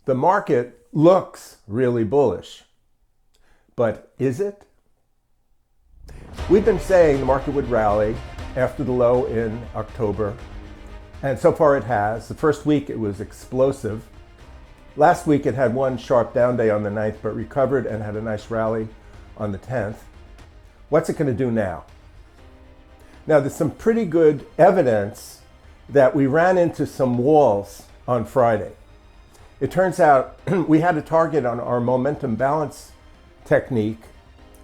The market looks really bullish, but is it? We've been saying the market would rally after the low in October, and so far it has. The first week it was explosive. Last week it had one sharp down day on the 9th, but recovered and had a nice rally on the 10th. What's it going to do now? Now, there's some pretty good evidence that we ran into some walls on Friday. It turns out we had a target on our momentum balance technique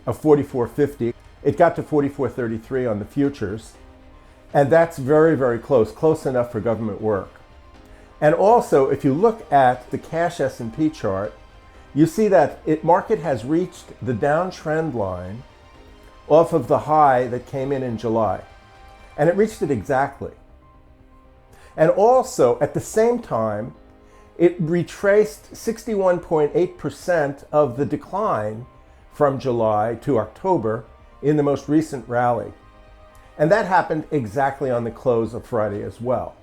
of 44.50. It got to 44.33 on the futures, and that's very, very close enough for government work. And also, if you look at the cash S&P chart, you see that market has reached the downtrend line off of the high that came in July. And it reached it exactly. And also, at the same time, it retraced 61.8% of the decline from July to October in the most recent rally. And that happened exactly on the close of Friday as well.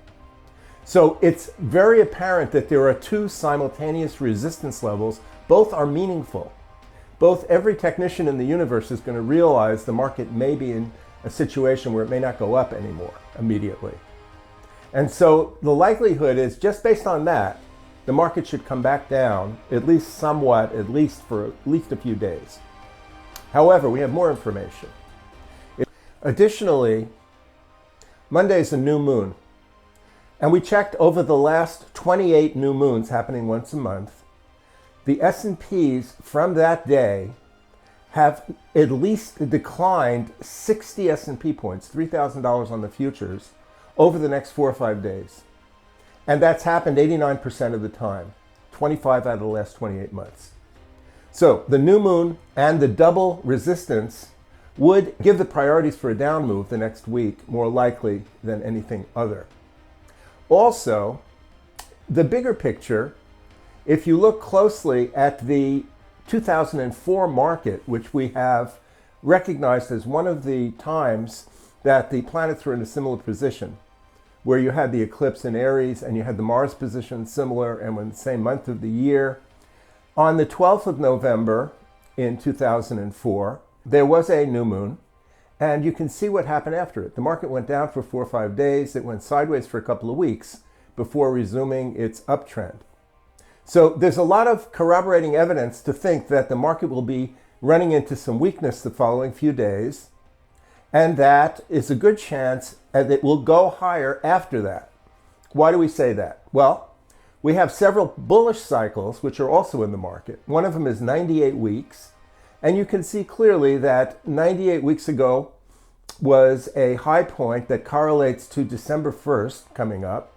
So it's very apparent that there are two simultaneous resistance levels. Both are meaningful. Every technician in the universe is going to realize the market may be in a situation where it may not go up anymore immediately. And so the likelihood is, just based on that, the market should come back down, at least somewhat, at least for at least a few days. However, we have more information. Additionally, Monday is a new moon. And we checked over the last 28 new moons happening once a month. The S&Ps from that day have at least declined 60 S&P points, $3,000 on the futures, over the next 4 or 5 days. And that's happened 89% of the time, 25 out of the last 28 months. So the new moon and the double resistance would give the priorities for a down move the next week more likely than anything other. Also, the bigger picture, if you look closely at the 2004 market, which we have recognized as one of the times that the planets were in a similar position, where you had the eclipse in Aries and you had the Mars position similar and in the same month of the year. On the 12th of November in 2004, there was a new moon, and you can see what happened after it. The market went down for 4 or 5 days. It went sideways for a couple of weeks before resuming its uptrend. So there's a lot of corroborating evidence to think that the market will be running into some weakness the following few days, and that is a good chance that it will go higher after that. Why do we say that? Well, we have several bullish cycles which are also in the market. One of them is 98 weeks, and you can see clearly that 98 weeks ago was a high point that correlates to December 1st coming up,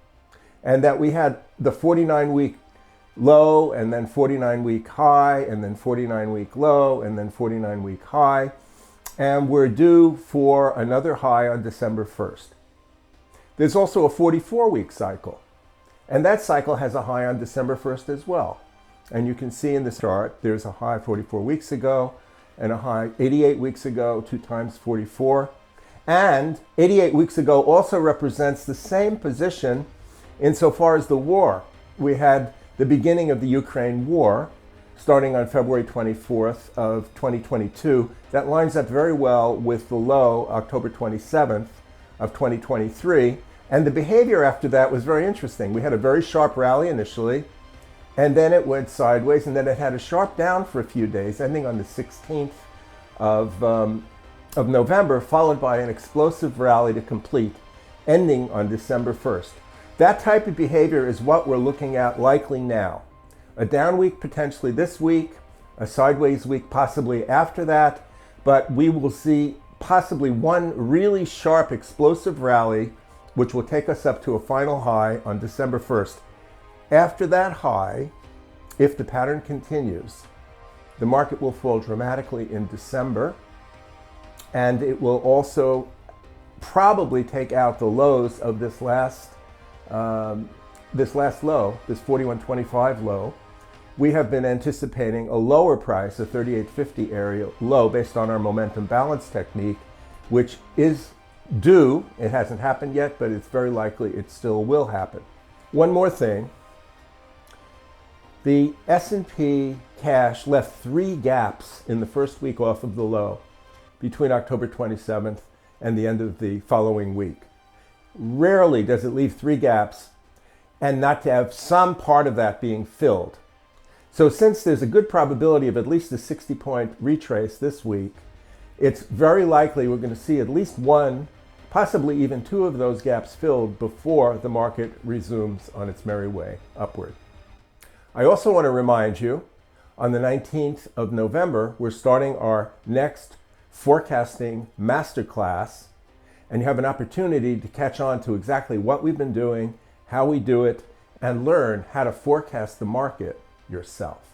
and that we had the 49-week low, and then 49-week high, and then 49-week low, and then 49-week high. And we're due for another high on December 1st. There's also a 44-week cycle, and that cycle has a high on December 1st as well. And you can see in the chart, there's a high 44 weeks ago and a high 88 weeks ago, 2 times 44. And 88 weeks ago also represents the same position insofar as the war. We had the beginning of the Ukraine war, starting on February 24th of 2022. That lines up very well with the low, October 27th of 2023. And the behavior after that was very interesting. We had a very sharp rally initially, and then it went sideways, and then it had a sharp down for a few days, ending on the 16th of November, followed by an explosive rally to complete, ending on December 1st. That type of behavior is what we're looking at likely now. A down week potentially this week, a sideways week possibly after that, but we will see possibly one really sharp explosive rally which will take us up to a final high on December 1st. After that high, if the pattern continues, the market will fall dramatically in December, and it will also probably take out the lows of this last low, this 41.25 low. We have been anticipating a lower price, a 38.50 area low, based on our momentum balance technique, which is due. It hasn't happened yet, but it's very likely it still will happen. One more thing. The S&P Cash left 3 gaps in the first week off of the low between October 27th and the end of the following week. Rarely does it leave 3 gaps and not to have some part of that being filled. So since there's a good probability of at least a 60-point retrace this week, it's very likely we're going to see at least 1, possibly even 2 of those gaps filled before the market resumes on its merry way upward. I also want to remind you, on the 19th of November, we're starting our next forecasting masterclass, and you have an opportunity to catch on to exactly what we've been doing, how we do it, and learn how to forecast the market yourself.